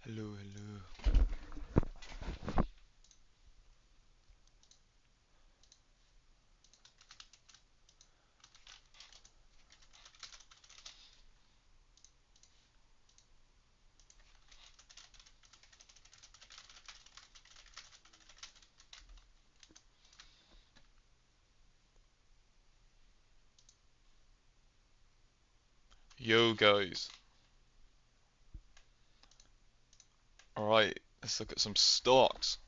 Hello, hello. Yo, guys. Alright, let's look at some stocks.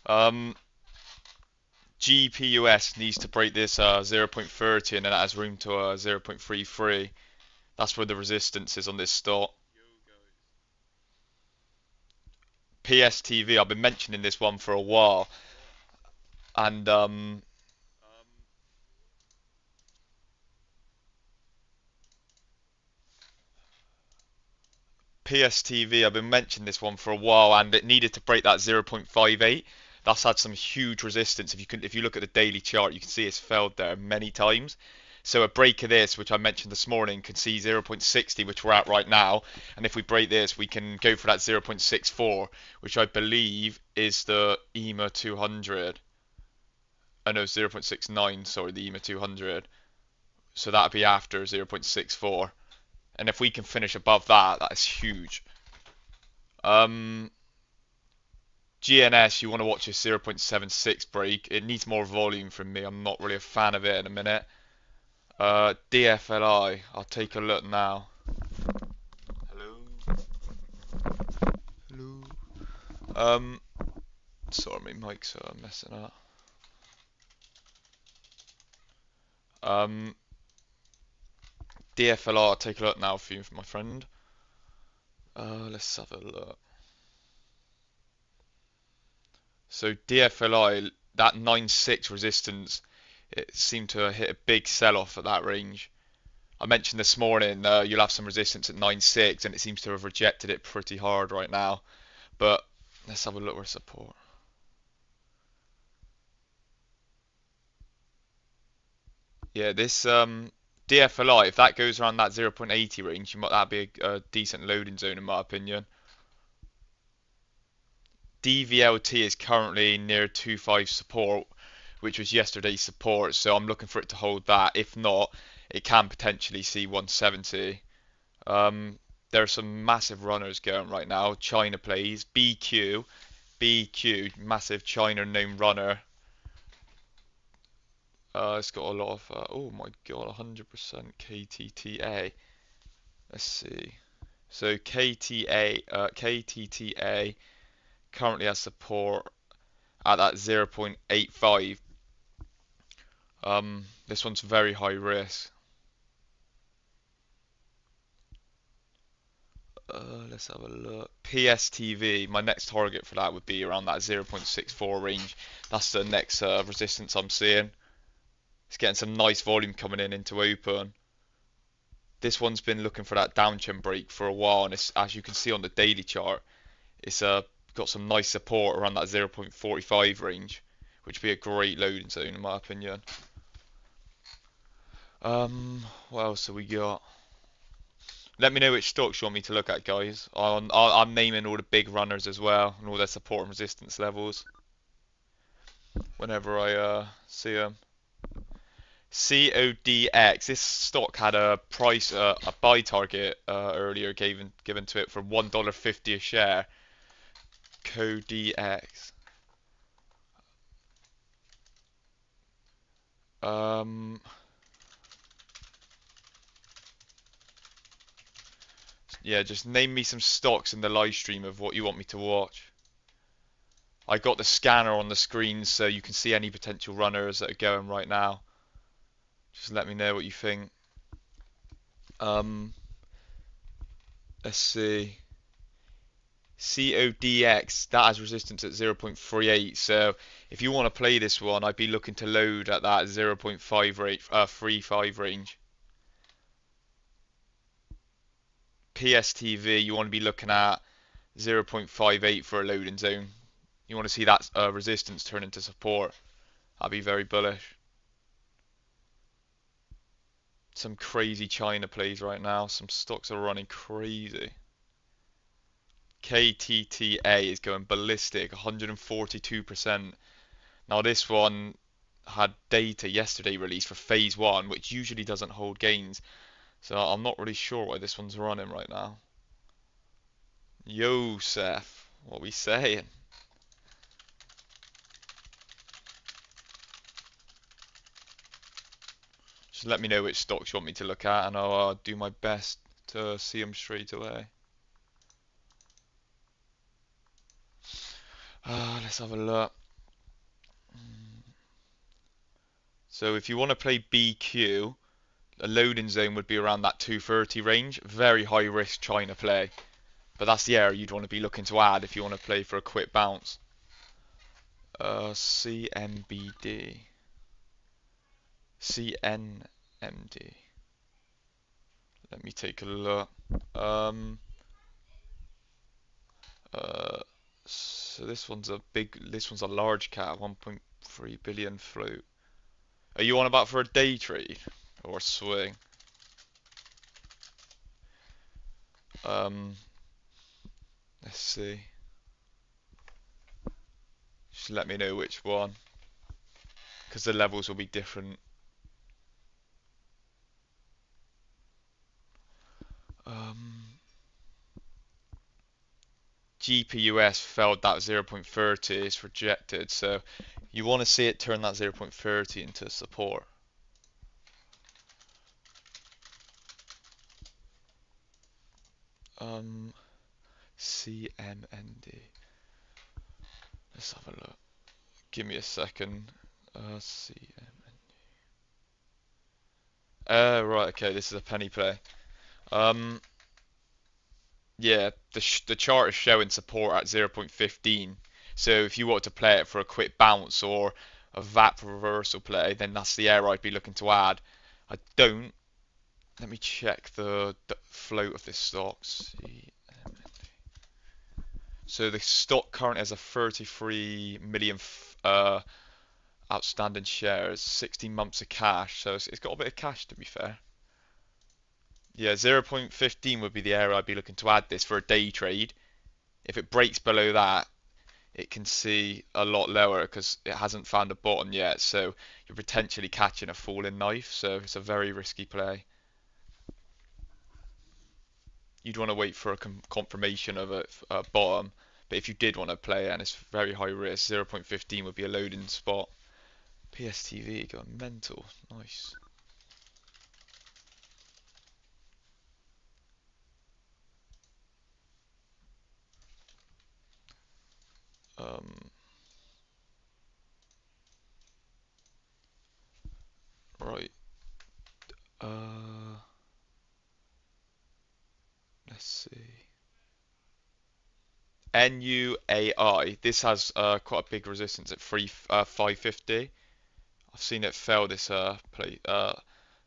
Um, GPUS needs to break this 0.30 and then it has room to 0.33. That's where the resistance is on this stock. PSTV, I've been mentioning this one for a while, and PSTV, I've been mentioning this one for a while, and it needed to break that 0.58. That's had some huge resistance. If you look at the daily chart, you can see it's failed there many times. So a break of this, which I mentioned this morning, can see 0.60, which we're at right now. And if we break this, we can go for that 0.64, which I believe is the EMA 200. Oh no, 0.69, sorry, the EMA 200. So that'd be after 0.64. And if we can finish above that, that is huge. Um, GNS, you want to watch a 0.76 break. It needs more volume from me. I'm not really a fan of it in a minute. DFLI, I'll take a look now. Hello? Hello? Um, sorry, my mic's messing up. Um, DFLR, I'll take a look now for you, my friend. Let's have a look. So DFLI, that 9.6 resistance, it seemed to hit a big sell-off at that range. I mentioned this morning you'll have some resistance at 9.6 and it seems to have rejected it pretty hard right now. But let's have a look at support. Yeah, this DFLI, if that goes around that 0.80 range, that'd be a decent loading zone in my opinion. DVLT is currently near 2.5 support, which was yesterday's support, so I'm looking for it to hold that. If not, it can potentially see 170. There are some massive runners going right now. China plays BQ, massive China known runner. It's got a lot of oh my god, 100% KTTA. Let's see. So KTTA currently has support at that 0.85. This one's very high risk. Let's have a look. PSTV, my next target for that would be around that 0.64 range. That's the next resistance I'm seeing. It's getting some nice volume coming in into open. This one's been looking for that downtrend break for a while, and it's, as you can see on the daily chart, it's got some nice support around that 0.45 range, which would be a great loading zone in my opinion. What else have we got? Let me know which stocks you want me to look at, guys. I'm naming all the big runners as well, and all their support and resistance levels whenever I see them. CODX. This stock had a price, a buy target earlier given to it for $1.50 a share. CODX. Um, yeah, just name me some stocks in the live stream of what you want me to watch. I got the scanner on the screen so you can see any potential runners that are going right now. Just let me know what you think. Um, let's see. CODX, that has resistance at 0.38. So if you want to play this one, I'd be looking to load at that 0.5 rate, 35 range. PSTV, you want to be looking at 0.58 for a loading zone. You want to see that resistance turn into support. That'd be very bullish. Some crazy China plays right now. Some stocks are running crazy. KTTA is going ballistic, 142%. Now this one had data yesterday released for phase one, which usually doesn't hold gains. So I'm not really sure why this one's running right now. Yo, Seth, what we saying? Just let me know which stocks you want me to look at, and I'll do my best to see them straight away. Let's have a look. So if you want to play BQ, a loading zone would be around that 230 range. Very high risk China play, but that's the area you'd want to be looking to add if you want to play for a quick bounce. CMBD. CNMD. Let me take a look. Uh, so this one's a large cap, 1.3 billion float. Are you on about for a day trade or a swing? Um, let's see. Just let me know which one, because the levels will be different. GPUS failed that 0.30, it's rejected, so you want to see it turn that 0.30 into support. CMND. Let's have a look. Give me a second. CMND. Right, okay, this is a penny play. Yeah, the chart is showing support at 0.15. So if you want to play it for a quick bounce or a VAP reversal play, then that's the area I'd be looking to add. I don't. Let me check the float of this stock. So the stock currently has a 33 million outstanding shares, 16 months of cash. So it's got a bit of cash, to be fair. Yeah, 0.15 would be the area I'd be looking to add this for a day trade. If it breaks below that, it can see a lot lower because it hasn't found a bottom yet. So you're potentially catching a falling knife. So it's a very risky play. You'd want to wait for a confirmation of a bottom. But if you did want to play it and it's very high risk, 0.15 would be a loading spot. PSTV going mental. Nice. Um, right. Uh, let's see. NUAI. This has quite a big resistance at 550. I've seen it fail this play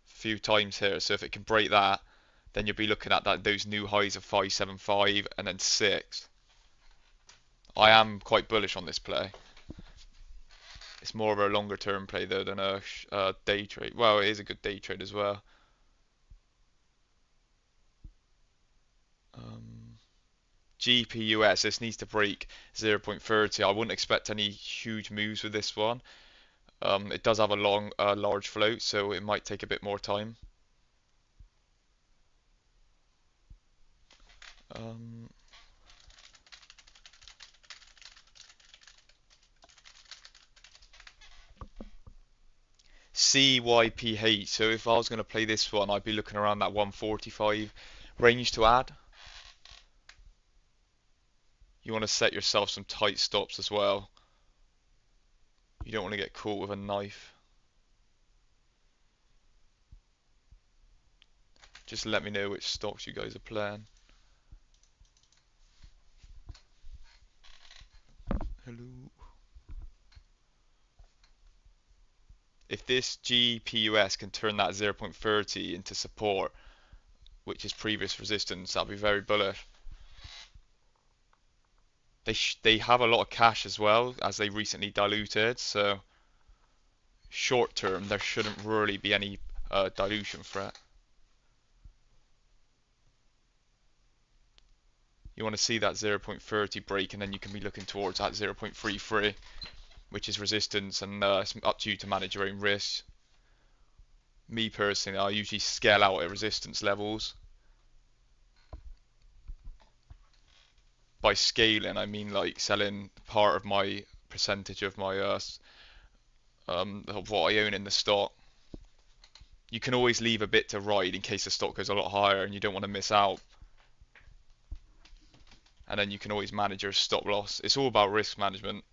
few times here. So if it can break that, then you'll be looking at those new highs of 575 and then 6. I am quite bullish on this play. It's more of a longer term play though than a day trade. Well, it is a good day trade as well. GPUS, this needs to break 0.30. I wouldn't expect any huge moves with this one. It does have a large float, so it might take a bit more time. CYPH. So if I was going to play this one, I'd be looking around that 145 range to add. You want to set yourself some tight stops as well. You don't want to get caught with a knife. Just let me know which stocks you guys are playing. Hello. If this GPUS can turn that 0.30 into support, which is previous resistance, I'll be very bullish. They have a lot of cash as well, as they recently diluted, so short term there shouldn't really be any dilution threat. You want to see that 0.30 break, and then you can be looking towards that 0.33, which is resistance, and it's up to you to manage your own risks. Me personally, I usually scale out at resistance levels. By scaling, I mean like selling part of my percentage of my of what I own in the stock. You can always leave a bit to ride in case the stock goes a lot higher and you don't want to miss out. And then you can always manage your stop loss. It's all about risk management.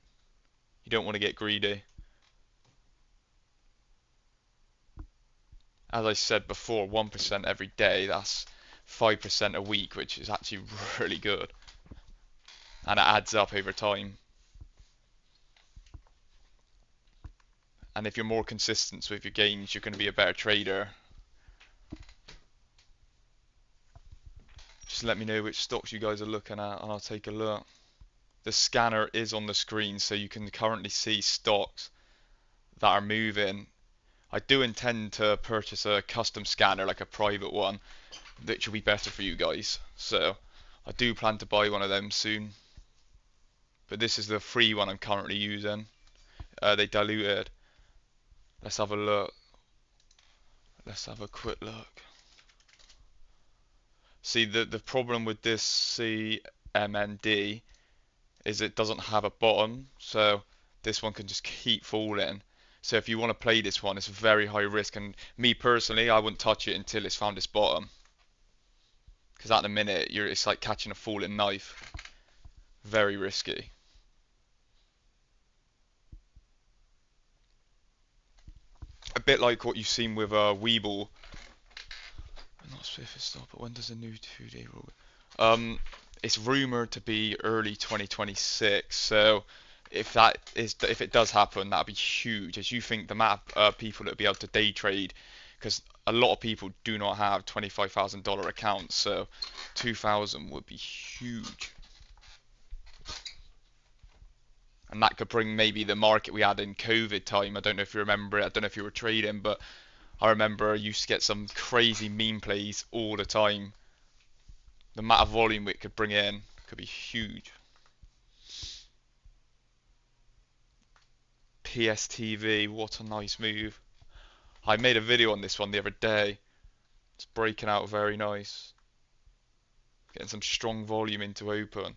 You don't want to get greedy. As I said before, 1% every day, that's 5% a week, which is actually really good. And it adds up over time. And if you're more consistent with your gains, you're going to be a better trader. Just let me know which stocks you guys are looking at and I'll take a look. The scanner is on the screen, so you can currently see stocks that are moving. I do intend to purchase a custom scanner, like a private one, which will be better for you guys. So I do plan to buy one of them soon. But this is the free one I'm currently using. They diluted. Let's have a look. Let's have a quick look. See, the problem with this CMND is it doesn't have a bottom, so this one can just keep falling. So if you want to play this one, it's very high risk, and me personally, I wouldn't touch it until it's found its bottom. Because at the minute, it's like catching a falling knife. Very risky. A bit like what you've seen with Weeble. Not Swift stop, but when does the new 2-day rule? It's rumored to be early 2026. So if it does happen, that'd be huge. As you think the amount of people that would be able to day trade, because a lot of people do not have $25,000 accounts, so 2,000 would be huge. And that could bring maybe the market we had in COVID time. I don't know if you remember it. I don't know if you were trading, but I remember I used to get some crazy meme plays all the time. The amount of volume it could bring in could be huge. PSTV, what a nice move. I made a video on this one the other day. It's breaking out very nice. Getting some strong volume into open.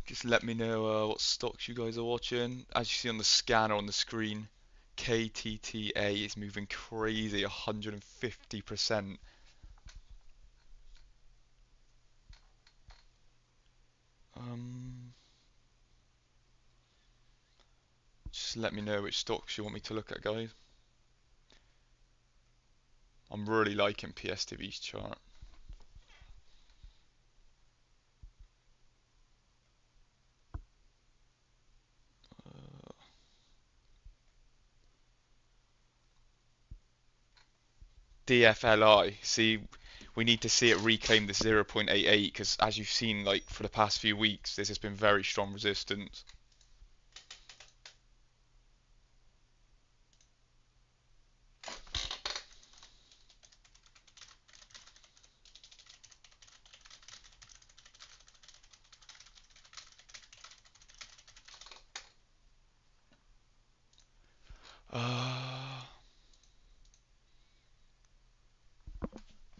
Just let me know what stocks you guys are watching. As you see on the scanner on the screen, KTTA is moving crazy, 150%. Just let me know which stocks you want me to look at, guys. I'm really liking PSTV's chart. DFLI, see, we need to see it reclaim the 0.88 because as you've seen, like for the past few weeks, this has been very strong resistance.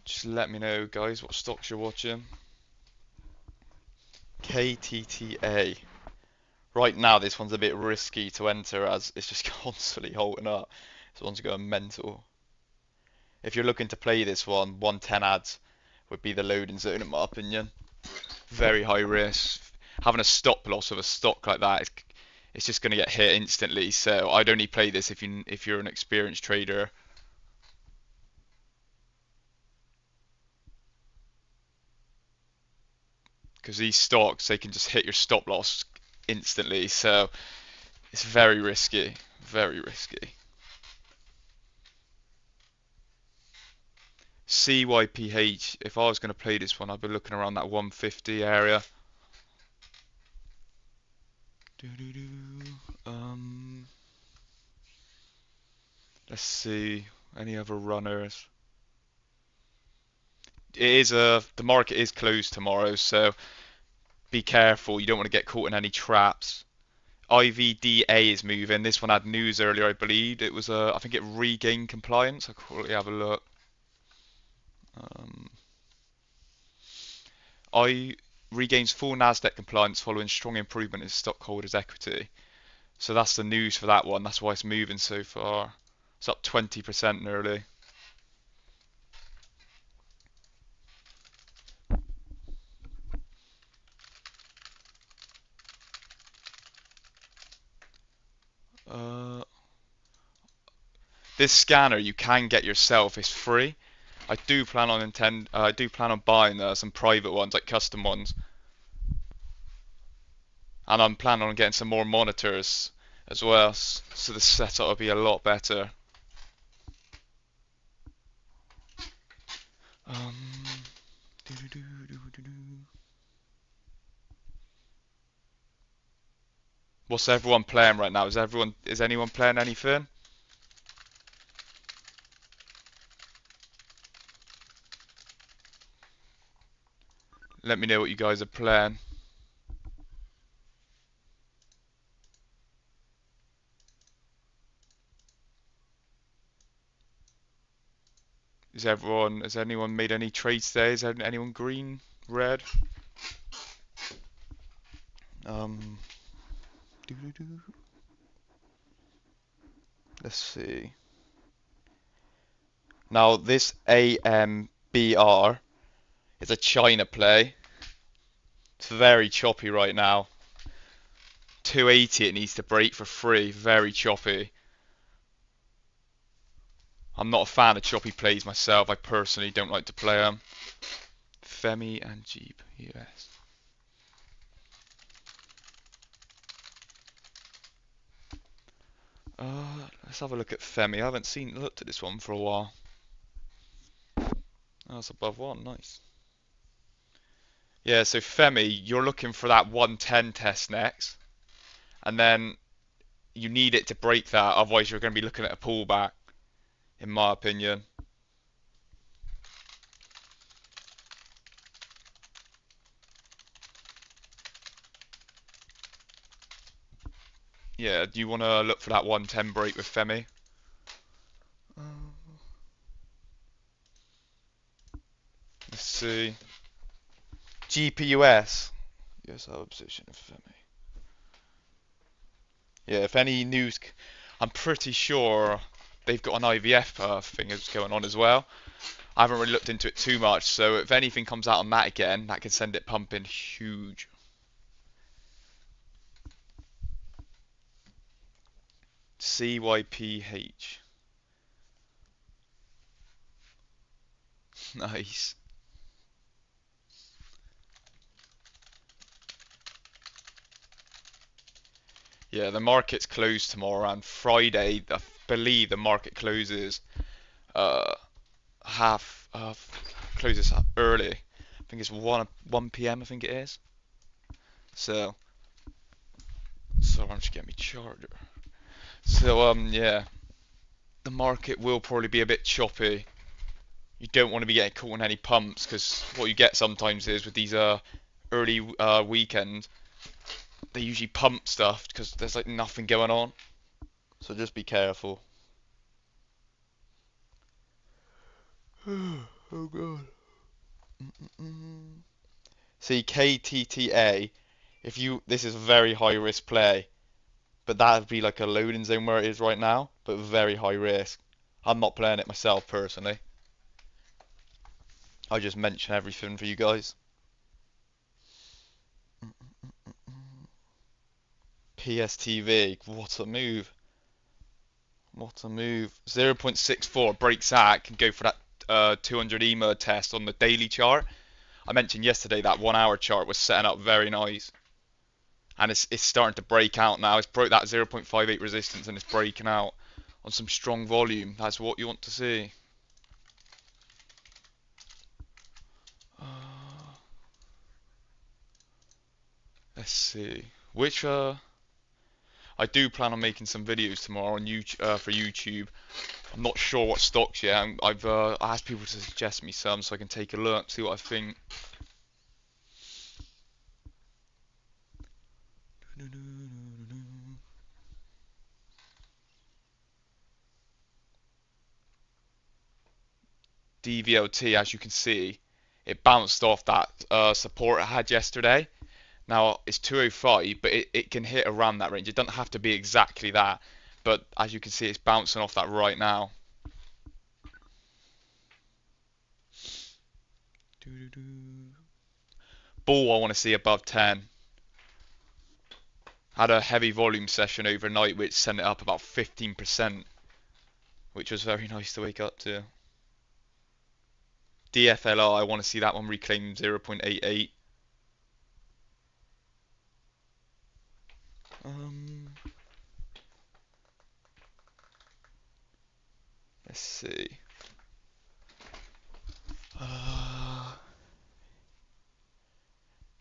Just let me know, guys, what stocks you're watching. KTTA. Right now, this one's a bit risky to enter as it's just constantly holding up. This one's going mental. If you're looking to play this one, 110 ads would be the loading zone in my opinion. Very high risk. Having a stop loss of a stock like that, it's just going to get hit instantly. So I'd only play this if you're an experienced trader. Because these stocks, they can just hit your stop loss instantly. So it's very risky. Very risky. CYPH, if I was going to play this one, I'd be looking around that 150 area. Let's see. Any other runners? The market is closed tomorrow, so be careful. You don't want to get caught in any traps. IVDA is moving. This one had news earlier, I believe. It was I think it regained compliance. I'll quickly have a look. Um, I regains full Nasdaq compliance following strong improvement in stockholders' equity. So that's the news for that one. That's why it's moving so far. It's up 20% nearly. Uh, this scanner you can get yourself. It's free. I do plan on buying some private ones, like custom ones, and I'm planning on getting some more monitors as well, so the setup will be a lot better. Um, what's everyone playing right now? Is anyone playing anything? Let me know what you guys are playing. Has anyone made any trades today? Is anyone green, red? Um, let's see. Now this AMBR is a China play. It's very choppy right now. 280 it needs to break for free. Very choppy. I'm not a fan of choppy plays myself. I personally don't like to play them. Femi and Jeep, yes. Let's have a look at Femi. I haven't looked at this one for a while. Oh, it's above one, nice. Yeah, so Femi, you're looking for that 110 test next, and then you need it to break that, otherwise you're going to be looking at a pullback, in my opinion. Yeah, do you want to look for that 110 break with Femi? Let's see. GPUS. Yes, our position of Femi. Yeah, if any news, I'm pretty sure they've got an IVF thing that's going on as well. I haven't really looked into it too much, so if anything comes out on that again, that could send it pumping huge. CYPH. Nice. Yeah, the market's closed tomorrow and Friday. I believe the market closes uh half closes early. I think it's 1 p.m. I think it is. So I'm just getting my charger. So yeah, the market will probably be a bit choppy. You don't want to be getting caught in any pumps because what you get sometimes is with these early weekends, they usually pump stuff because there's like nothing going on. So just be careful. Oh god. See KTTA. If you this is a very high risk play, but that would be like a loading zone where it is right now, but very high risk. I'm not playing it myself personally. I just mention everything for you guys. PSTV, what a move. What a move. 0.64 breaks out, can go for that 200 EMA test on the daily chart. I mentioned yesterday that 1 hour chart was setting up very nice. And it's starting to break out now. It's broke that 0.58 resistance and it's breaking out on some strong volume. That's what you want to see. Let's see. I do plan on making some videos tomorrow on YouTube for YouTube I'm not sure what stocks yet. I've asked people to suggest me some so I can take a look, see what I think. DVLT, as you can see, it bounced off that support it had yesterday. Now it's 205, but it can hit around that range. It doesn't have to be exactly that, but as you can see, it's bouncing off that right now. Bull, I want to see above 10. Had a heavy volume session overnight, which sent it up about 15%, which was very nice to wake up to. DFLR, I want to see that one reclaim 0.88. Let's see.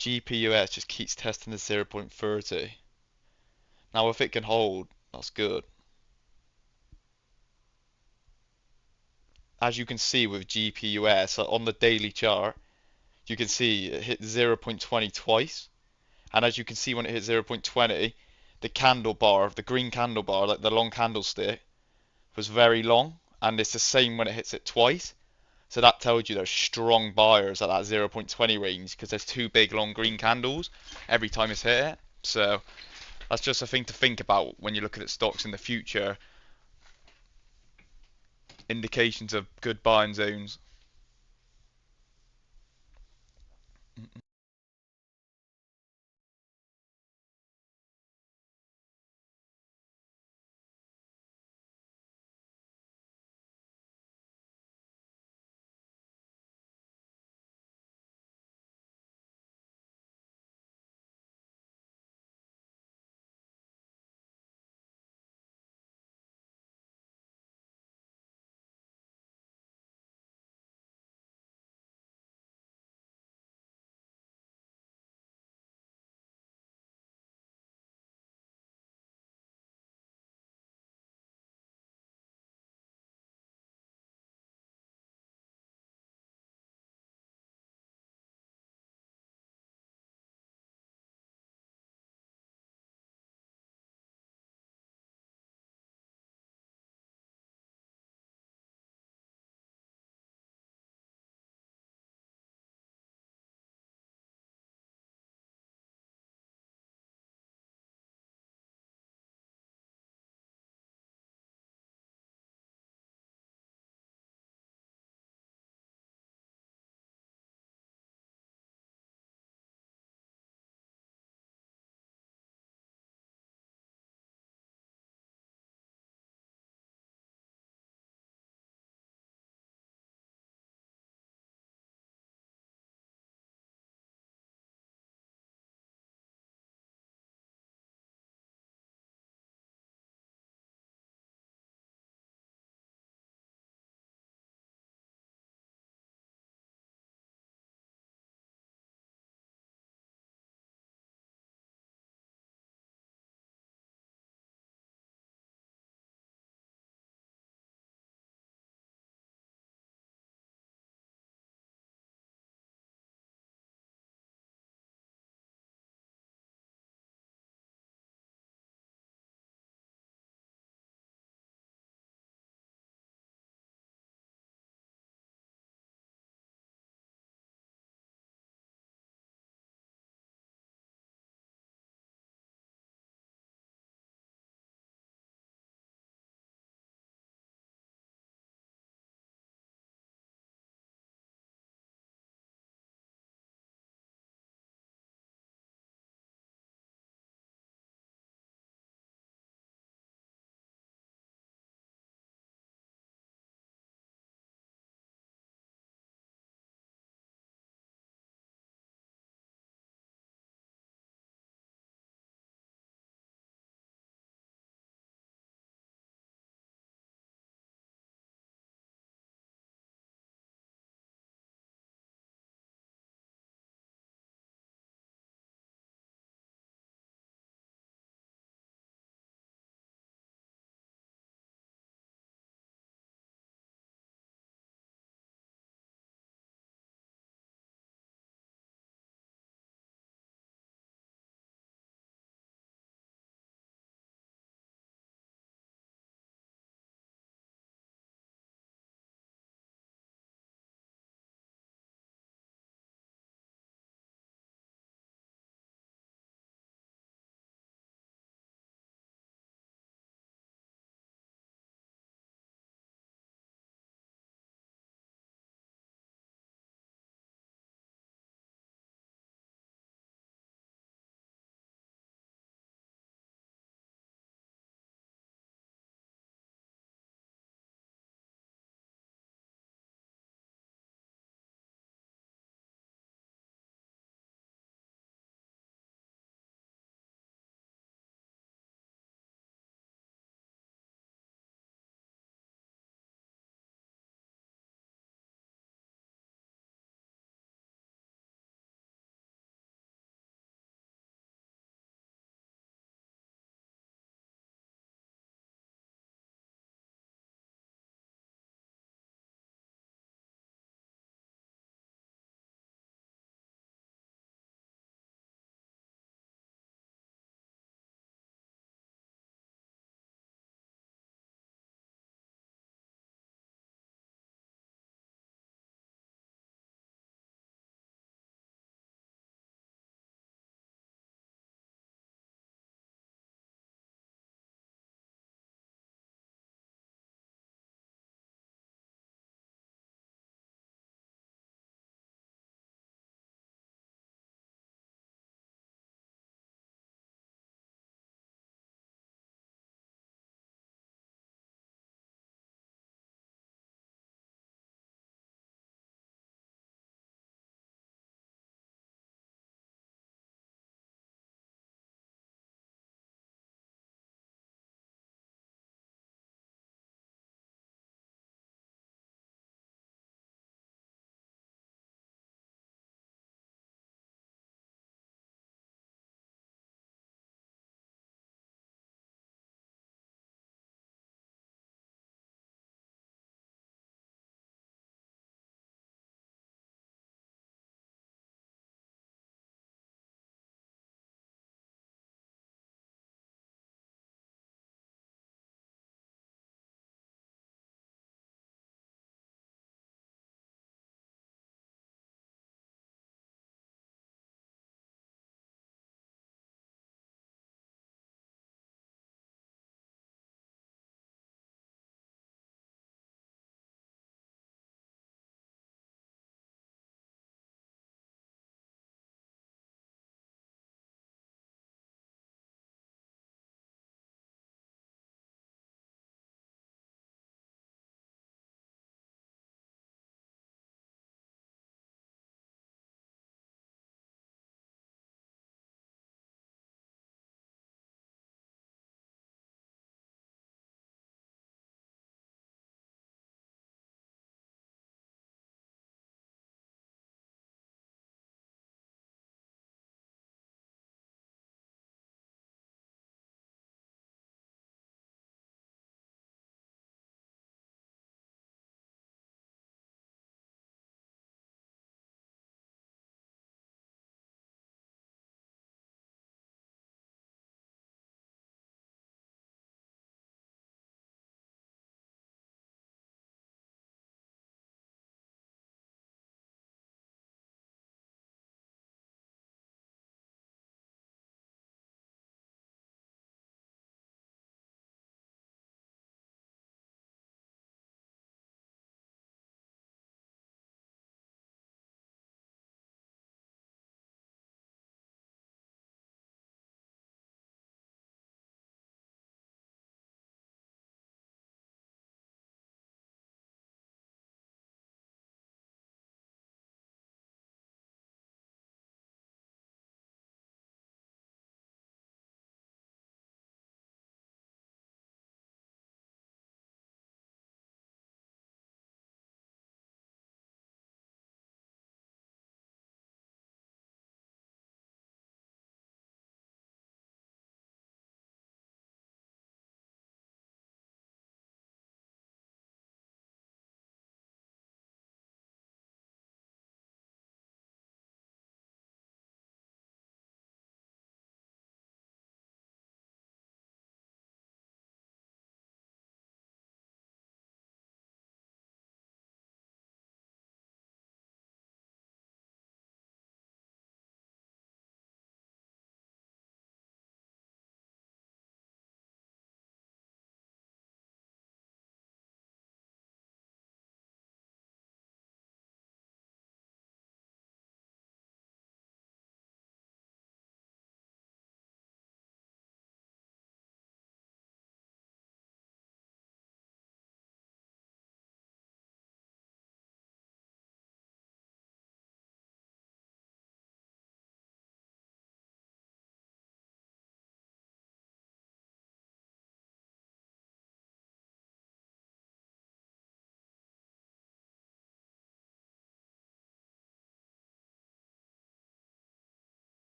GPUS just keeps testing the 0.30. Now if it can hold, that's good. As you can see with GPUS on the daily chart, you can see it hit 0.20 twice. And as you can see when it hit 0.20, the candle bar, the green candle bar, like the long candlestick, was very long. And it's the same when it hits it twice. So that tells you there's strong buyers at that 0.20 range because there's two big long green candles every time it's hit it. So that's just a thing to think about when you're looking at stocks in the future. Indications of good buying zones.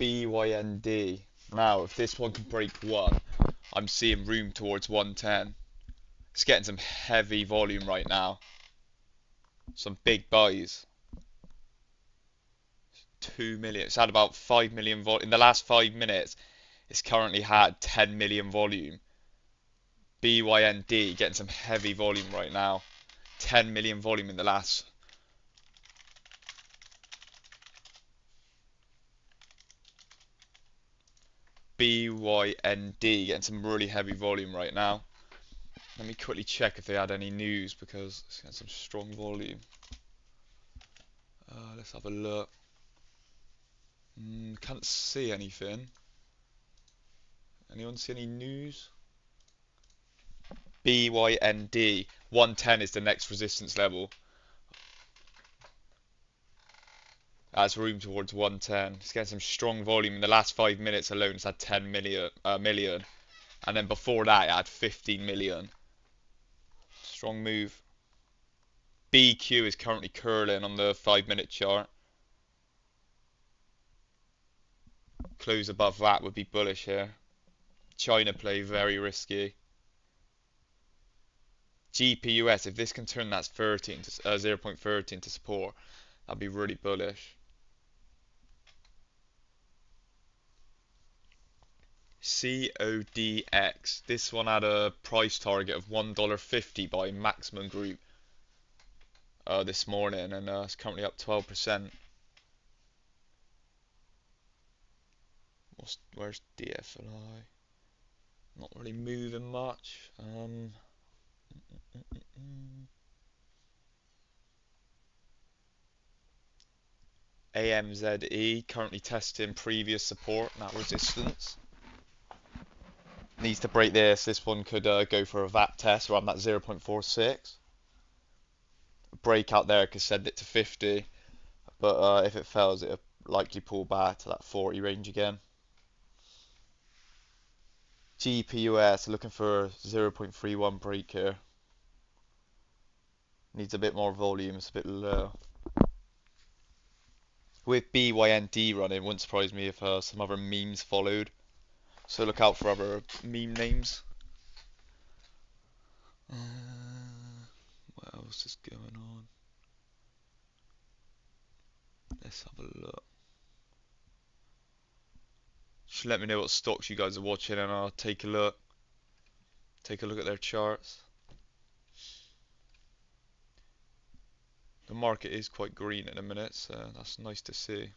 BYND. Now, if this one can break 1, I'm seeing room towards 110. It's getting some heavy volume right now. Some big buys. 2 million. It's had about 5 million volume. In the last 5 minutes, it's currently had 10 million volume. BYND getting some heavy volume right now. 10 million volume in the last. BYND getting some really heavy volume right now. Let me quickly check if they had any news because it's getting some strong volume. Let's have a look. Can't see anything. Anyone see any news? BYND 110 is the next resistance level. Has room towards 110. It's getting some strong volume. In the last 5 minutes alone, it's had 10 million. And then before that, it had 15 million. Strong move. BQ is currently curling on the 5-minute chart. Close above that would be bullish here. China play very risky. GPUS, if this can turn that 13 to 0.13 to support, that'd be really bullish. CODX. This one had a price target of $1.50 by Maximum Group this morning, and it's currently up 12%. Where's DFLI? Not really moving much. AMZE currently testing previous support, now resistance. Needs to break this. This one could go for a VAT test around that 0.46. Breakout there could send it to 50, but if it fails, it'll likely pull back to that 40 range again. GPUS looking for 0.31 break here. Needs a bit more volume, it's a bit low. With BYND running, wouldn't surprise me if some other memes followed. So look out for other meme names. What else is going on? Let's have a look. Just let me know what stocks you guys are watching and I'll take a look. Take a look at their charts. The market is quite green in a minute, so that's nice to see.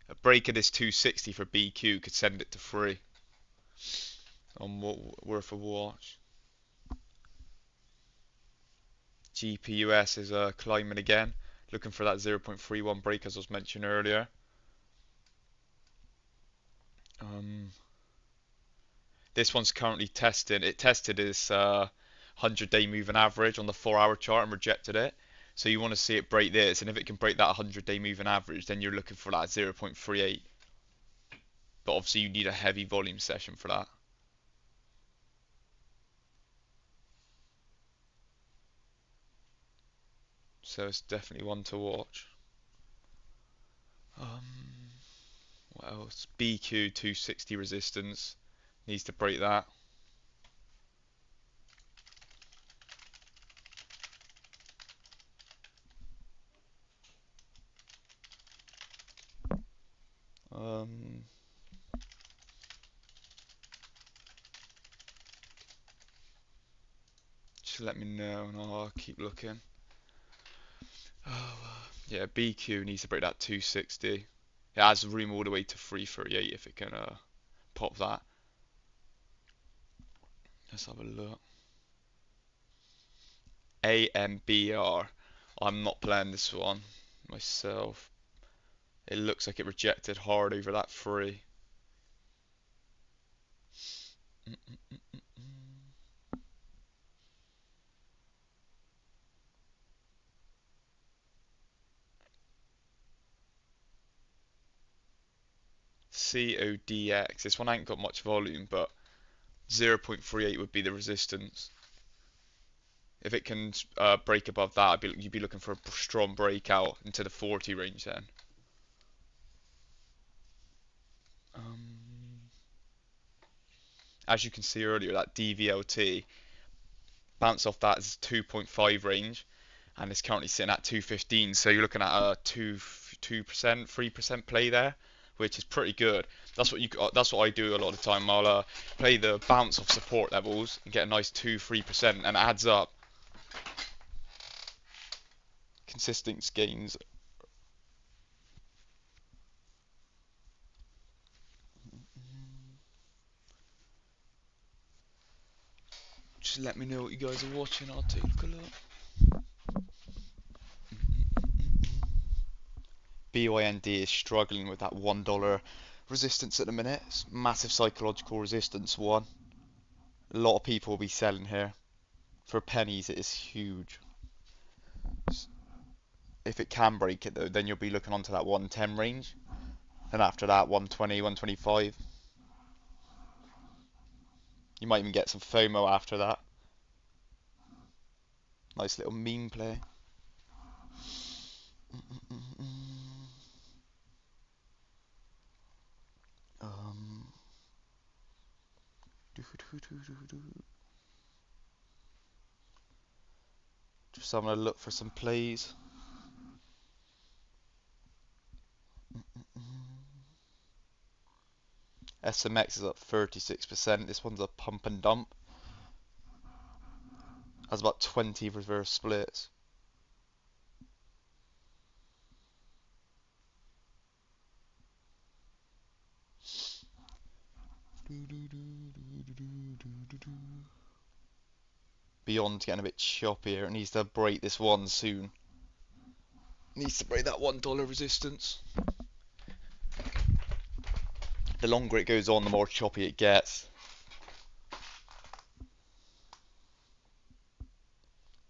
A break of this 260 for BQ could send it to 3. Worth a watch. GPUS is climbing again, looking for that 0.31 break as I was mentioning earlier. This one's currently testing. It tested its 100-day moving average on the 4-hour chart and rejected it. So you want to see it break this, and if it can break that 100-day moving average, then you're looking for that 0.38. But obviously you need a heavy volume session for that. So it's definitely one to watch. What else? BQ 260 resistance. Needs to break that. Just let me know and I'll keep looking. Yeah, BQ needs to break that 260. It has room all the way to 338 if it can pop that. Let's have a look. AMBR. I'm not playing this one myself. It looks like it rejected hard over that 3. CODX. This one ain't got much volume, but 0.38 would be the resistance. If it can break above that, you'd be looking for a strong breakout into the 40 range then. Um, as you can see earlier, that DVLT bounced off that 2.5 range, and it's currently sitting at 215. So you're looking at a 2%, 3% play there, which is pretty good. That's what I do a lot of the time. I'll play the bounce off support levels and get a nice 2-3%, and it adds up. Consistent gains. Just let me know what you guys are watching. I'll take a look. BYND is struggling with that $1 resistance at the minute. It's massive psychological resistance one. A lot of people will be selling here. For pennies, it is huge. If it can break it though, then you'll be looking onto that 110 range. And after that, 120, 125. You might even get some FOMO after that. Nice little meme play. Um, just having a look for some plays. SMX is up 36%. This one's a pump and dump. Has about 20 reverse splits. Beyond's getting a bit choppier. It needs to break this one soon. Needs to break that $1 resistance. The longer it goes on, the more choppy it gets.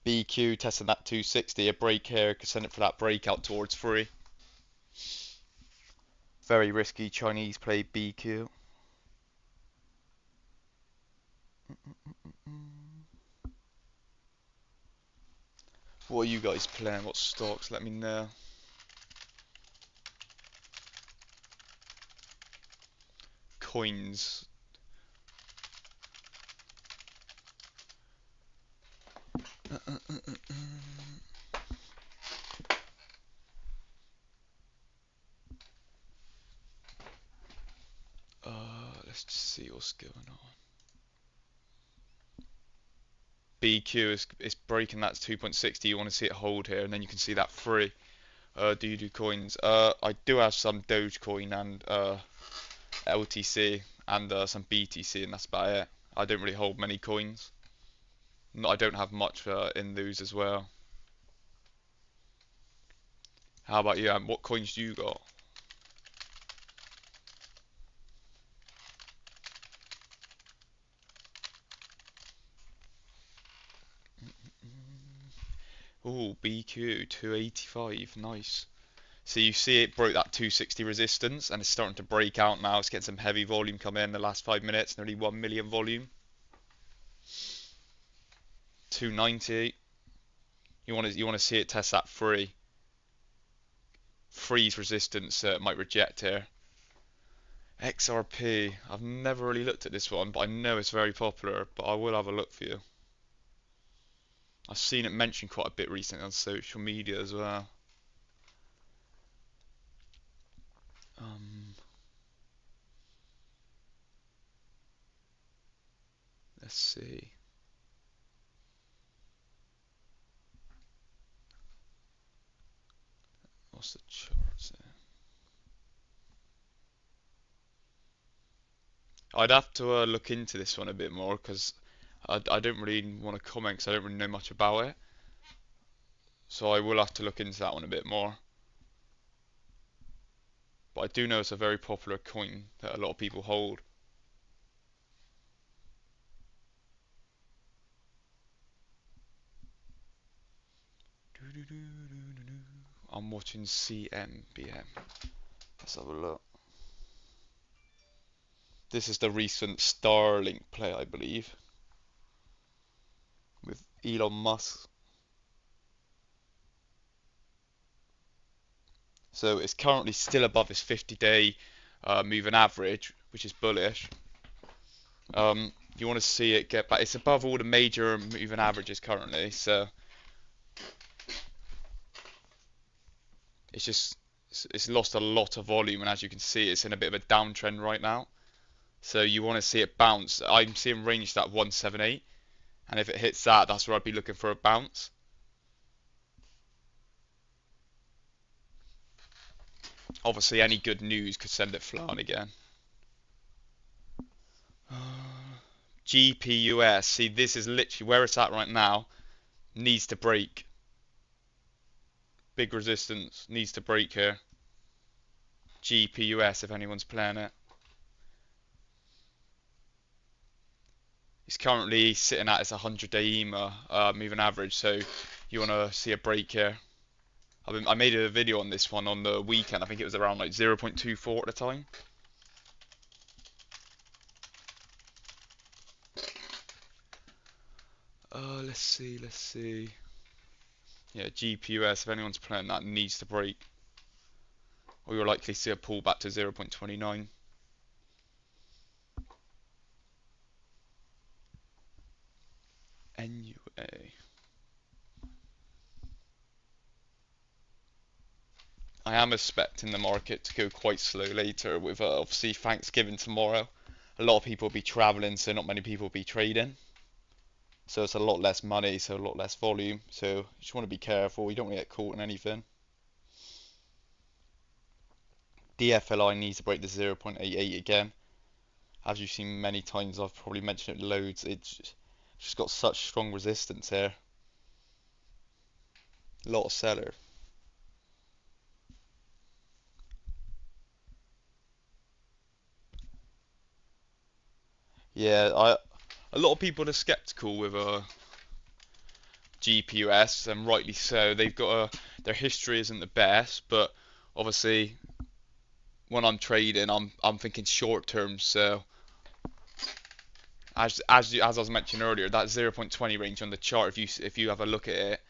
BQ testing that 260, a break here could send it for that breakout towards 3. Very risky Chinese play BQ. What are you guys playing? What stocks? Let me know. Coins. Let's just see what's going on. BQ is breaking that 2.60. You want to see it hold here, and then you can see that 3. Do you do coins? I do have some Dogecoin and LTC and some BTC, and that's about it. I don't really hold many coins. I don't have much in those as well. How about you? What coins do you got? Oh, BQ 285, nice. So you see it broke that 260 resistance and it's starting to break out now. It's getting some heavy volume coming in the last 5 minutes, nearly 1 million volume. 290. You want to see it test that 3. Freeze resistance might reject here. XRP. I've never really looked at this one, but I know it's very popular. But I will have a look for you. I've seen it mentioned quite a bit recently on social media as well. Let's see. What's the charts there? I'd have to look into this one a bit more because I don't really want to comment because I don't really know much about it. So I will have to look into that one a bit more. But I do know it's a very popular coin that a lot of people hold. I'm watching CMBM. Let's have a look. This is the recent Starlink play, I believe. With Elon Musk. So it's currently still above its 50-day moving average, which is bullish. You want to see it get back. It's above all the major moving averages currently, so it's just it's lost a lot of volume, and as you can see, it's in a bit of a downtrend right now. So you want to see it bounce. I'm seeing range that 178, and if it hits that, that's where I'd be looking for a bounce. Obviously, any good news could send it flying again. GPUS. See, this is literally where it's at right now. Needs to break. Big resistance. Needs to break here. GPUS, if anyone's playing it. It's currently sitting at its 100-day EMA moving average, so you want to see a break here. I made a video on this one on the weekend. I think it was around like 0.24 at the time. Let's see. Yeah, GPUS, if anyone's playing that, needs to break. Or you'll likely see a pullback to 0.29. NUA. I am expecting the market to go quite slow later with obviously Thanksgiving tomorrow. A lot of people will be traveling, so not many people will be trading. So it's a lot less money, so a lot less volume. So you just want to be careful. You don't want to get caught in anything. DFLI needs to break the 0.88 again. As you've seen many times, I've probably mentioned it loads. It's just got such strong resistance here. A lot of seller. Yeah, a lot of people are skeptical with GPUS, and rightly so. They've got their history isn't the best, but obviously when I'm trading, I'm thinking short term. So as I was mentioning earlier, that 0.20 range on the chart, if you have a look at it,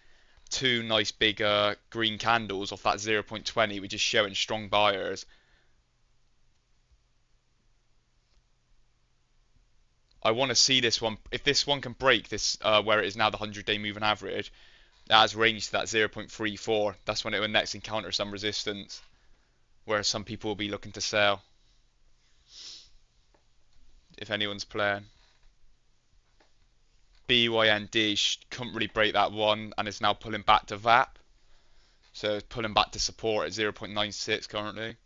two nice big green candles off that 0.20, which is showing strong buyers. I want to see this one. If this one can break this, where it is now the 100-day moving average, that has range to that 0.34. That's when it will next encounter some resistance, where some people will be looking to sell. If anyone's playing. BYND couldn't really break that one, and it's now pulling back to VAP. So it's pulling back to support at 0.96 currently.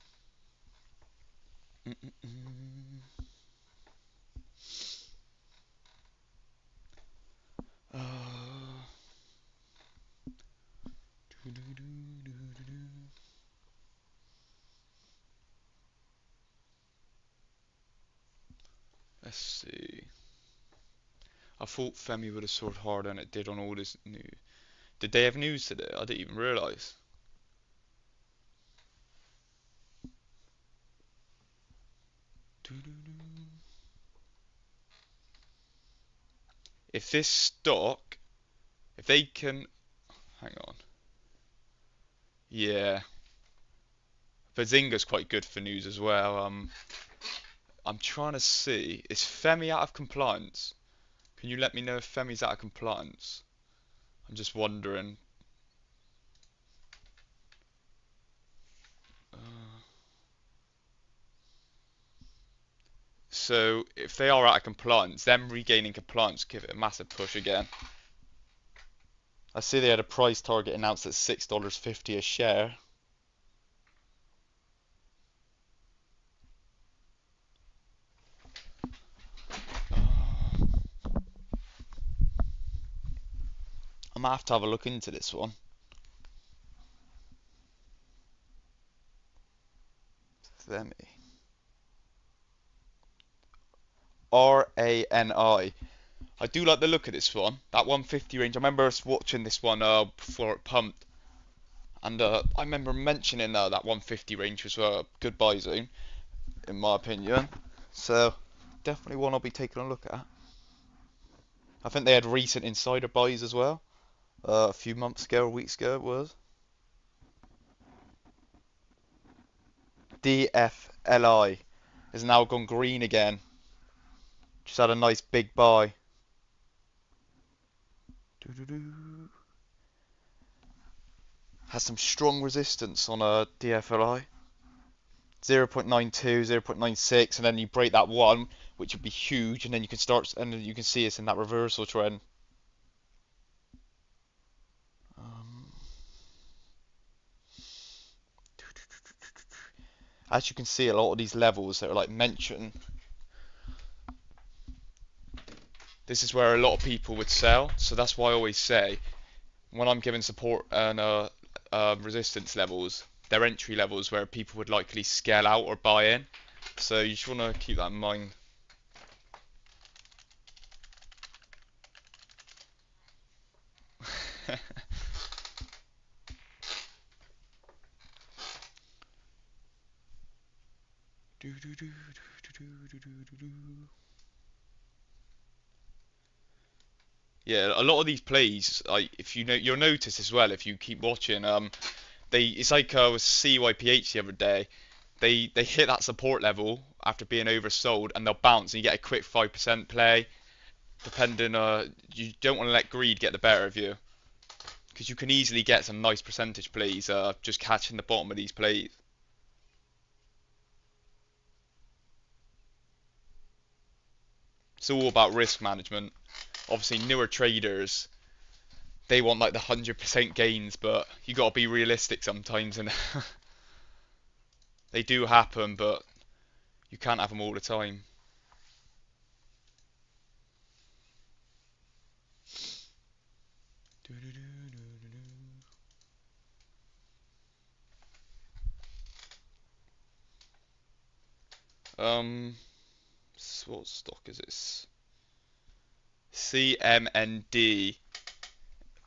Let's see. I thought Femi would have soared harder than it did on all this news. Did they have news today? I didn't even realise. If this stock, if they can, hang on. Yeah, Bazinga's quite good for news as well. I'm trying to see, is Femi out of compliance? Can you let me know if Femi's out of compliance? I'm just wondering. So if they are out of compliance, them regaining compliance give it a massive push again. I see they had a price target announced at $6.50 a share. I might have to have a look into this one. Femi. RANI. I do like the look of this one. That 150 range. I remember us watching this one before it pumped, and I remember mentioning that 150 range was a good buy zone, in my opinion. So definitely one I'll be taking a look at. I think they had recent insider buys as well. A few months ago or weeks ago it was. DFLI has now gone green again. Just had a nice big buy. Has some strong resistance on a DFLI. 0.92, 0.96, and then you break that one, which would be huge, and then you can start, and then you can see it's in that reversal trend. As you can see, a lot of these levels that are like mentioned, this is where a lot of people would sell. So that's why I always say, when I'm giving support and resistance levels, they're entry levels where people would likely scale out or buy in. So you just want to keep that in mind. Yeah, a lot of these plays, like if you know, you'll notice as well if you keep watching. It's like with CYPH the other day. They hit that support level after being oversold, and they'll bounce, and you get a quick 5% play. Depending, you don't want to let greed get the better of you, because you can easily get some nice percentage plays just catching the bottom of these plays. It's all about risk management. Obviously, newer traders, they want like the 100% gains, but you got to be realistic sometimes, and they do happen, but you can't have them all the time. Um, what stock is this? CMND.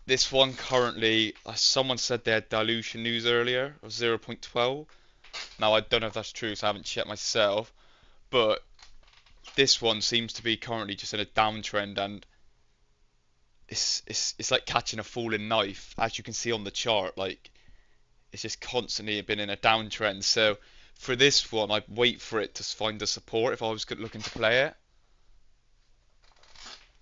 This one currently, someone said they had dilution news earlier of 0.12. Now I don't know if that's true, so I haven't checked myself. But this one seems to be currently just in a downtrend, and it's like catching a falling knife, as you can see on the chart. Like it's just constantly been in a downtrend. So for this one, I'd wait for it to find the support if I was looking to play it.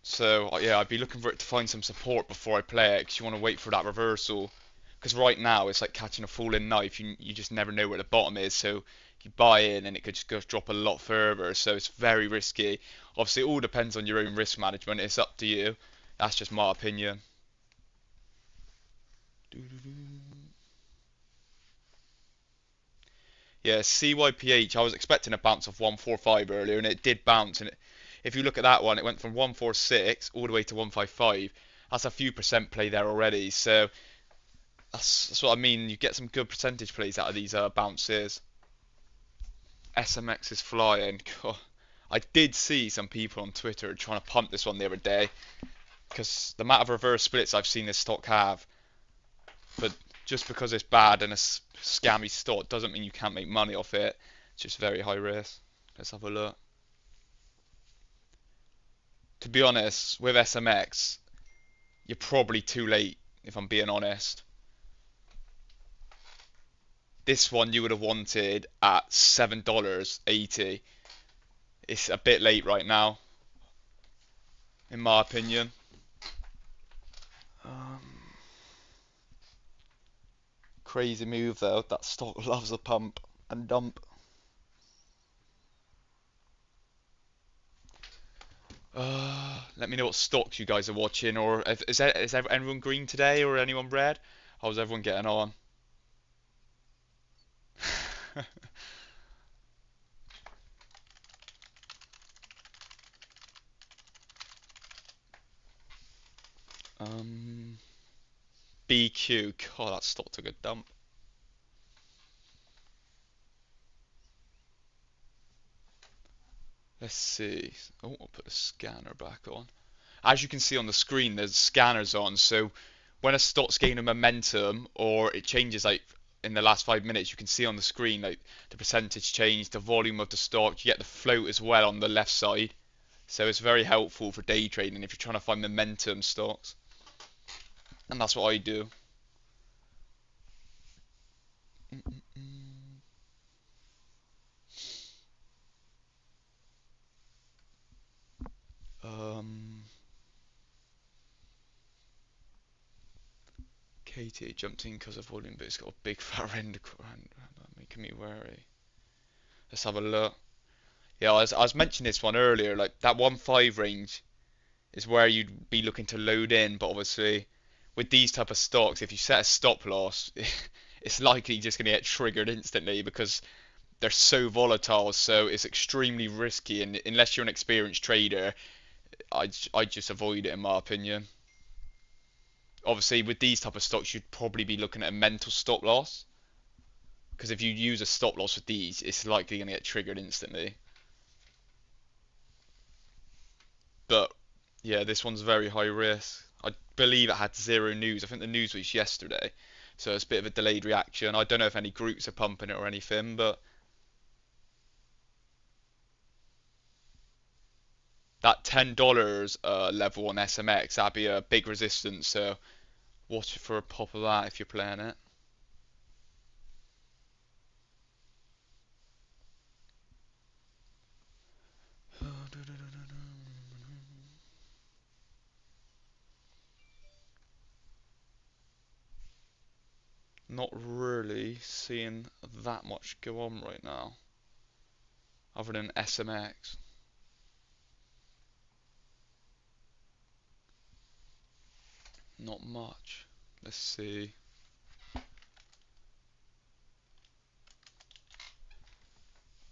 So yeah, I'd be looking for it to find some support before I play it, because you want to wait for that reversal. Because right now it's like catching a falling knife. You just never know where the bottom is. So you buy in and it could just go drop a lot further. So it's very risky. Obviously, it all depends on your own risk management. It's up to you. That's just my opinion. Yeah, CYPH. I was expecting a bounce of 145 earlier, and it did bounce. And if you look at that one, it went from 146 all the way to 155. That's a few percent play there already. So that's what I mean. You get some good percentage plays out of these bounces. SMX is flying. God. I did see some people on Twitter trying to pump this one the other day, because the amount of reverse splits I've seen this stock have. But just because it's bad and a scammy stock doesn't mean you can't make money off it. It's just very high risk. Let's have a look. To be honest, with SMX, you're probably too late, if I'm being honest. This one you would have wanted at $7.80. It's a bit late right now, in my opinion. Crazy move though. That stock loves a pump and dump. Let me know what stocks you guys are watching, or is everyone green today, or anyone red? How's everyone getting on? um, BQ. God, that stock took a dump. Let's see. Oh, I'll put the scanner back on. As you can see on the screen, there's scanners on. So when a stock's gaining momentum, or it changes like in the last 5 minutes, you can see on the screen like the percentage change, the volume of the stock. You get the float as well on the left side. So it's very helpful for day trading if you're trying to find momentum stocks, and that's what I do. Um, KTA jumped in because of volume, but it's got a big fat render making me wary. Let's have a look. Yeah, I was mentioning this one earlier. Like that 1.5 range is where you'd be looking to load in, but obviously with these type of stocks, if you set a stop loss, it's likely just going to get triggered instantly because they're so volatile. So it's extremely risky, and unless you're an experienced trader, I'd just avoid it in my opinion. Obviously, with these type of stocks, you'd probably be looking at a mental stop loss because if you use a stop loss with these, it's likely going to get triggered instantly. But yeah, this one's very high risk. I believe it had zero news. I think the news was yesterday, so it's a bit of a delayed reaction. I don't know if any groups are pumping it or anything, but that $10 level on SMX, that'd be a big resistance. So watch for a pop of that if you're playing it. Not really seeing that much go on right now, other than SMX. Not much. Let's see.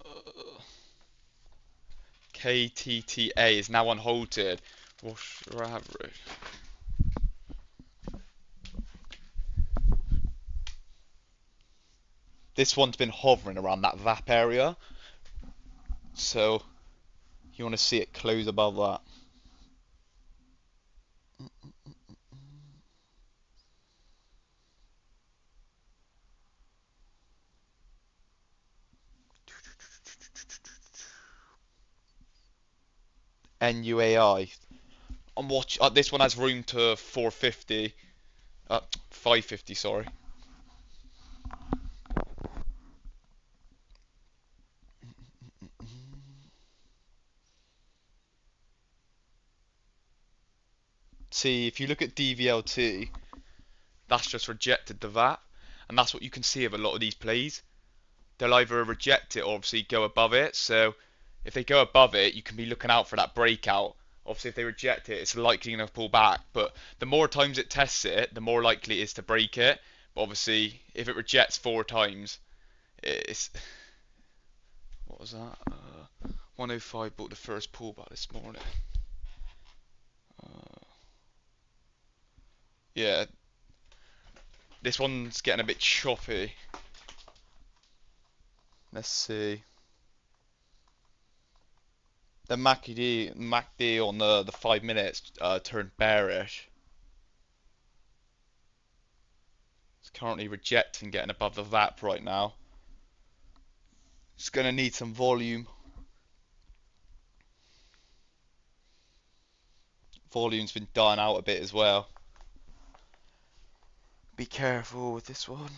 Uh, KTTA is now unhalted. What's your average? This one's been hovering around that VAP area, so you want to see it close above that. NUAI. I'm watch. This one has room to 450. 550. Sorry. See, if you look at DVLT, that's just rejected the VAP, and that's what you can see of a lot of these plays. They'll either reject it or obviously go above it. So if they go above it, you can be looking out for that breakout. Obviously, if they reject it, it's likely going to pull back. But the more times it tests it, the more likely it is to break it. But obviously, if it rejects 4 times, it's what was that? 105 bought the first pullback this morning. Uh, yeah, this one's getting a bit choppy. Let's see. The MACD on the 5 minutes turned bearish. It's currently rejecting getting above the VAP right now. It's going to need some volume. Volume's been dying out a bit as well. Be careful with this one.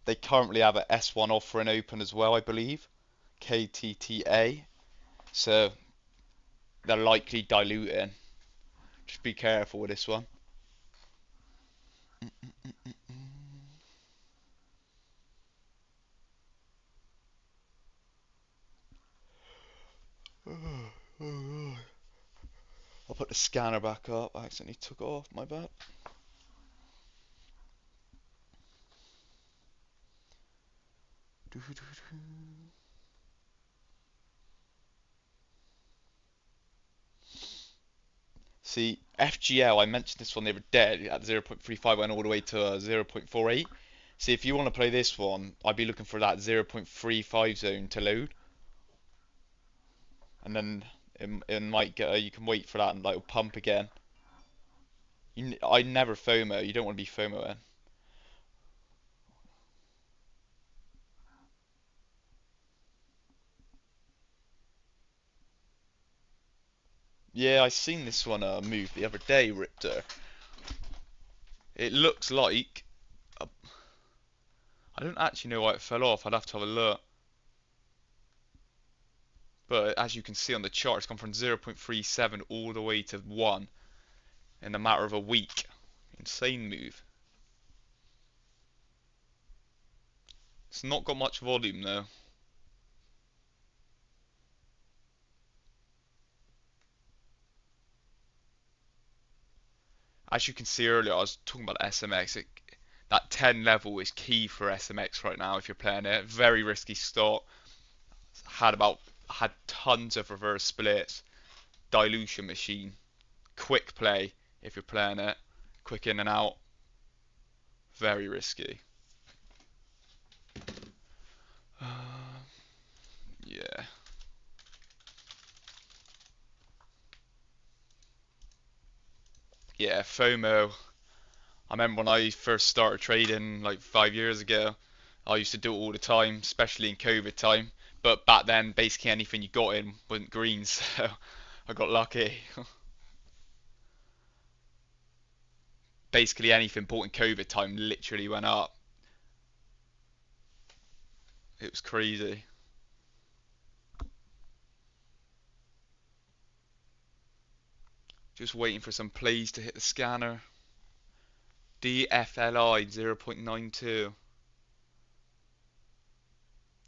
They currently have a S1 offering open as well, I believe. KTTA. So they're likely diluting. Just be careful with this one. I'll put the scanner back up. I accidentally took it off, my bad. See, FGL, I mentioned this one the other day at 0.35, went all the way to 0.48. See, if you want to play this one, I'd be looking for that 0.35 zone to load. And then it might get, you can wait for that and like pump again. I never FOMO, you don't want to be FOMOing. Yeah, I seen this one move the other day, Ripter. It looks like I don't actually know why it fell off. I'd have to have a look. But as you can see on the chart, it's gone from 0.37 all the way to 1 in a matter of a week. Insane move. It's not got much volume though. As you can see earlier, I was talking about SMX. That 10 level is key for SMX right now if you're playing it. Very risky stock. Had tons of reverse splits. Dilution machine. Quick play if you're playing it. Quick in and out. Very risky. Yeah. Yeah, FOMO. I remember when I first started trading like 5 years ago, I used to do it all the time, especially in COVID time. But back then, basically anything you got in wasn't green, so I got lucky. Basically anything bought in COVID time literally went up. It was crazy. Just waiting for some plays to hit the scanner. DFLI 0.92.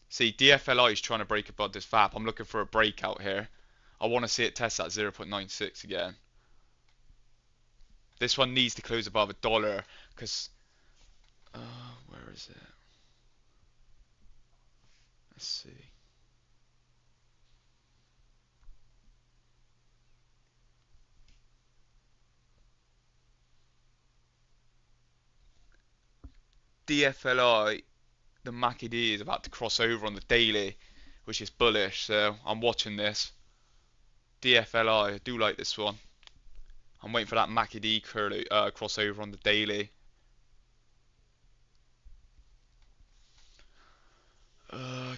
See, DFLI is trying to break above this VAP. I'm looking for a breakout here. I want to see it test that 0.96 again. This one needs to close above $1 because where is it? Let's see. DFLI, the MACD is about to cross over on the daily, which is bullish. So I'm watching this. DFLI, I do like this one. I'm waiting for that MACD crossover on the daily.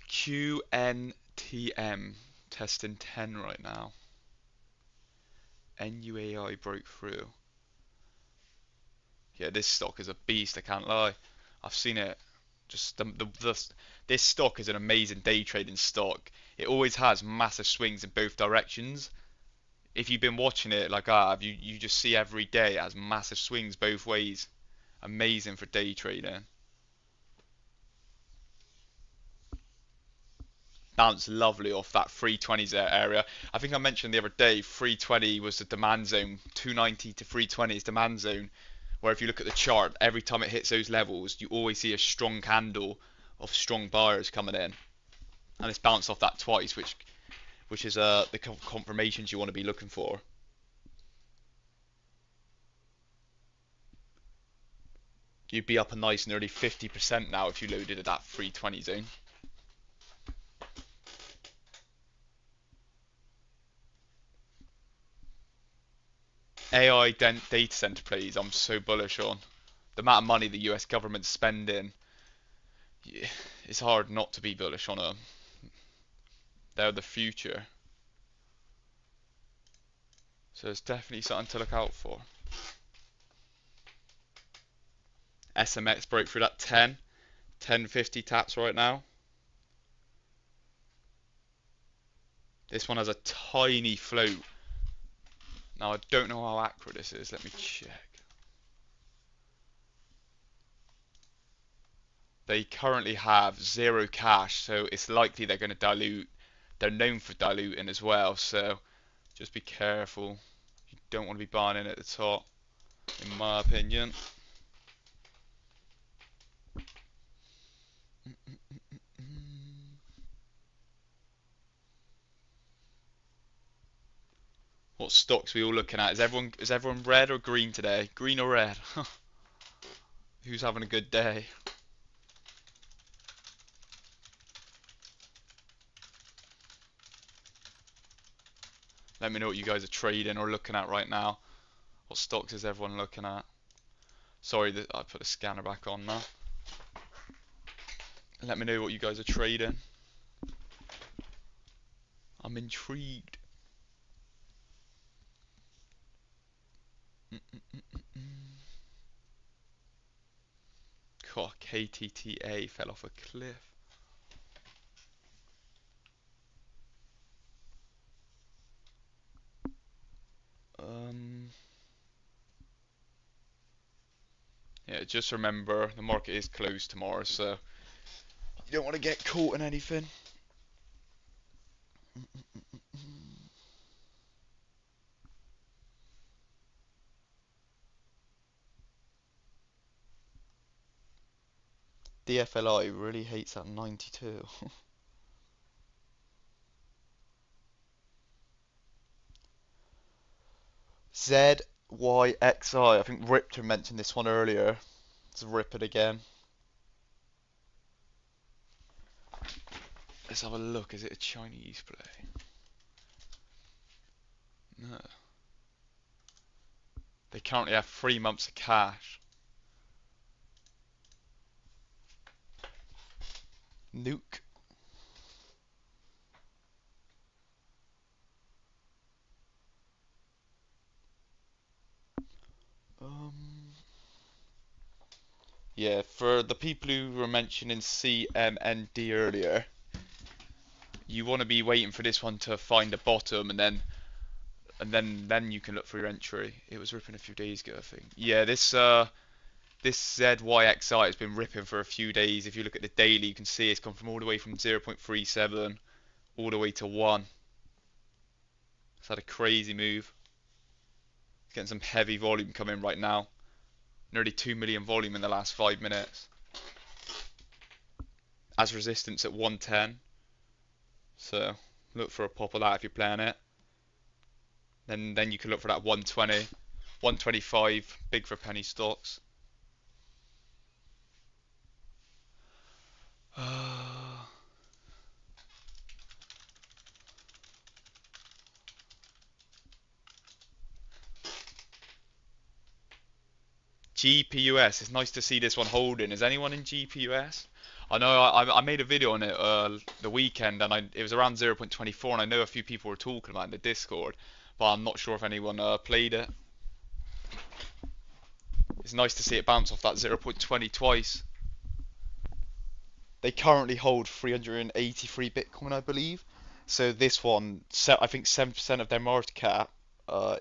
QNTM testing 10 right now. NUAI broke through. Yeah, this stock is a beast. I can't lie. I've seen it. Just this stock is an amazing day trading stock. It always has massive swings in both directions. If you've been watching it like I have, you just see every day it has massive swings both ways. Amazing for day trading. Bounced lovely off that 320s area. I think I mentioned the other day 320 was the demand zone. 290 to 320 is demand zone. Where if you look at the chart, every time it hits those levels, you always see a strong candle of strong buyers coming in. And it's bounced off that twice, which is the confirmations you want to be looking for. You'd be up a nice nearly 50% now if you loaded at that 320 zone. AI data center plays, I'm so bullish on. The amount of money the US government's spending, yeah, it's hard not to be bullish on them. They're the future. So it's definitely something to look out for. SMX broke through that 1050 taps right now. This one has a tiny float. Now I don't know how accurate this is. Let me check. They currently have 0 cash, so it's likely they're going to dilute. They're known for diluting as well, so just be careful. You don't want to be buying in at the top, in my opinion. What stocks are we all looking at? Is everyone red or green today? Green or red? Who's having a good day? Let me know what you guys are trading or looking at right now. What stocks is everyone looking at? Sorry that I put the scanner back on now. Let me know what you guys are trading. I'm intrigued. God, KTTA fell off a cliff. Um, yeah, just remember the market is closed tomorrow, so you don't want to get caught in anything. DFLI really hates that 92. ZYXI, I think Riptor mentioned this one earlier. Let's rip it again. Let's have a look. Is it a Chinese play? No. They currently have 3 months of cash. Nuke. Yeah, for the people who were mentioning CMND earlier, you want to be waiting for this one to find a bottom, and then you can look for your entry. It was ripping a few days ago, I think. Yeah, this ZYXI has been ripping for a few days. If you look at the daily, you can see it's gone from all the way from 0.37 all the way to 1. It's had a crazy move. It's getting some heavy volume coming right now. Nearly 2 million volume in the last 5 minutes. As resistance at 110. So look for a pop of that if you're playing it. Then you can look for that 120, 125, big for penny stocks. GPUS, it's nice to see this one holding. Is anyone in GPUS? I know I made a video on it the weekend, and it was around 0.24, and I know a few people were talking about it in the Discord, but I'm not sure if anyone played it. It's nice to see it bounce off that 0.20 twice. They currently hold 383 Bitcoin, I believe. So this one, I think 7% of their market cap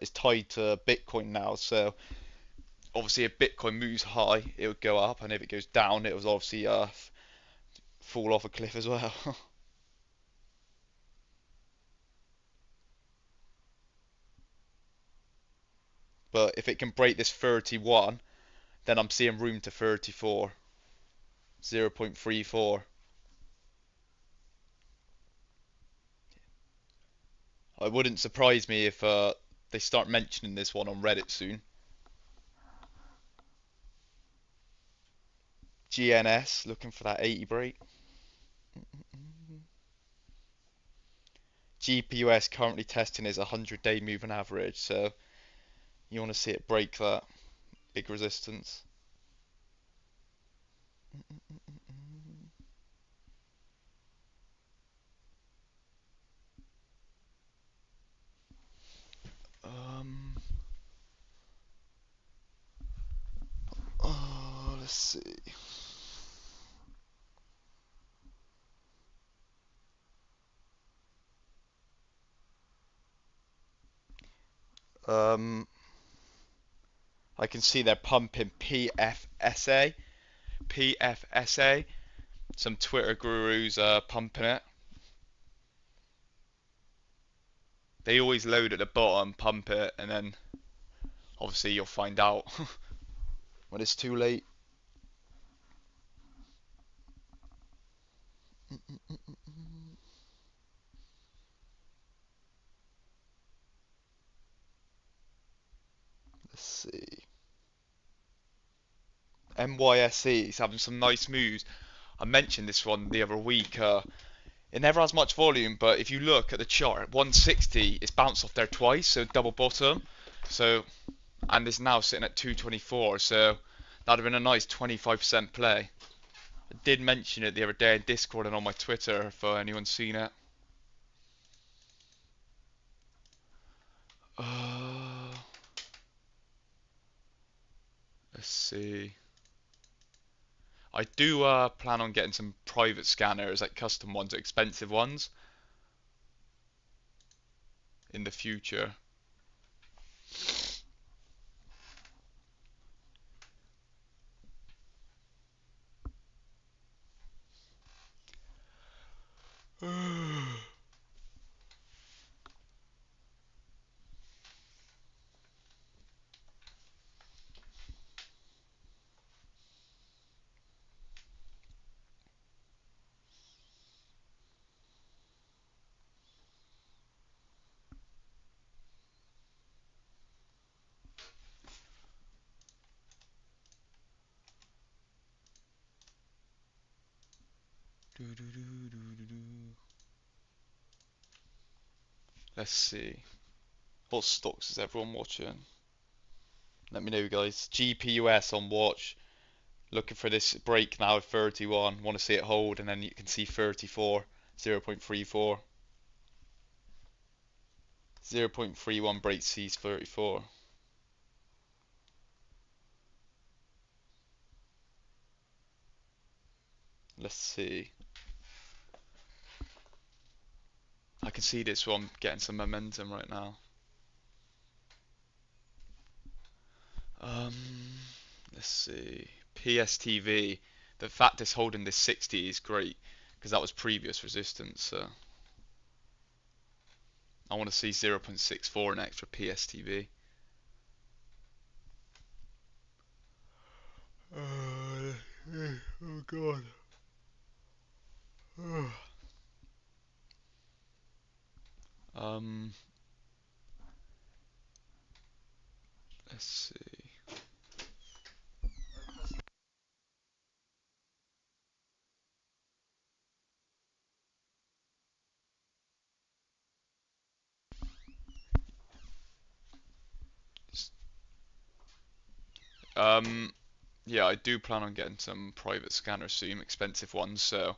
is tied to Bitcoin now. So obviously, if Bitcoin moves high, it would go up, and if it goes down, it will obviously fall off a cliff as well. But if it can break this 31, then I'm seeing room to 34, 0.34. It wouldn't surprise me if they start mentioning this one on Reddit soon. GNS looking for that 80 break. GPUS currently testing is 100-day moving average, so you want to see it break that big resistance. Let's see. I can see they're pumping PFSA. PFSA. Some Twitter gurus are pumping it. They always load at the bottom, pump it, and then obviously you'll find out when it's too late. Let's see. MYSE is having some nice moves. I mentioned this one the other week. It never has much volume, but if you look at the chart, at 160, it's bounced off there twice, so double bottom. So, and it's now sitting at 224, so that'd have been a nice 25% play. I did mention it the other day in Discord and on my Twitter for anyone's seen it. Let's see. I do plan on getting some private scanners, like custom ones, expensive ones, in the future. Let's see. What stocks is everyone watching? Let me know, guys. GPUS on watch. Looking for this break now at 31. Want to see it hold, and then you can see 34, 0.34. 0.31 break sees 34. Let's see. I can see this one getting some momentum right now. Um, let's see. PSTV. The fact it's holding this 60 is great because that was previous resistance. So I want to see 0.64 next for PSTV. Oh God. Um, let's see. Um, yeah, I do plan on getting some private scanners soon, expensive ones, so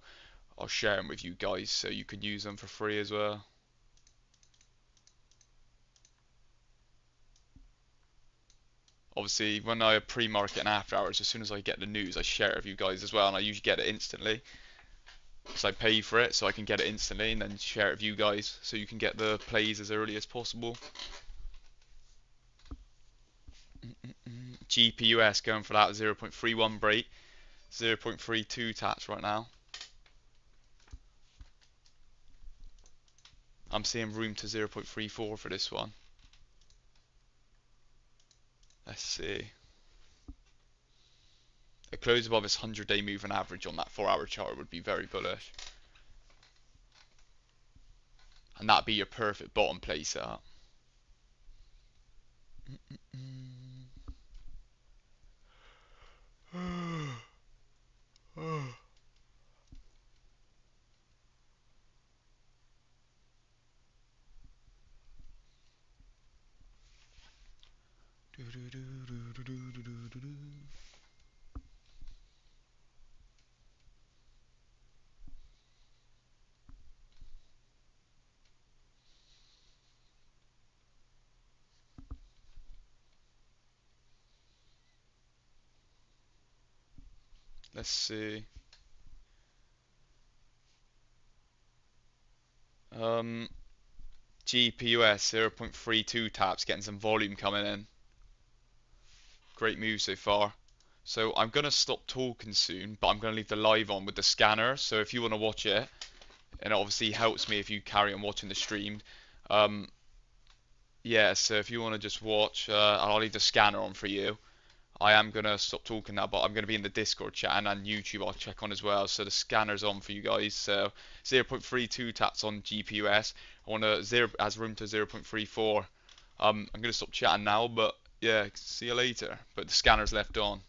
I'll share them with you guys so you can use them for free as well. Obviously, when I pre-market and after hours, as soon as I get the news, I share it with you guys as well, and I usually get it instantly. So I pay for it, so I can get it instantly, and then share it with you guys, so you can get the plays as early as possible. GPUS going for that 0.31 break, 0.32 taps right now. I'm seeing room to 0.34 for this one. Let's see. A close above this 100-day moving average on that 4-hour chart would be very bullish. And that'd be your perfect bottom play setup. Let's see. Um, GPUS 0.32 taps, getting some volume coming in. Great move so far. So I'm gonna stop talking soon, but I'm gonna leave the live on with the scanner. So if you want to watch it, and it obviously helps me if you carry on watching the stream. Um, yeah. So if you want to just watch, I'll leave the scanner on for you. I am gonna stop talking now, but I'm gonna be in the Discord chat and on YouTube. I'll check on as well. So the scanner's on for you guys. So 0.32 taps on GPUS. I want to zero has room to 0.34. I'm gonna stop chatting now, but yeah, see you later. But the scanner's left on.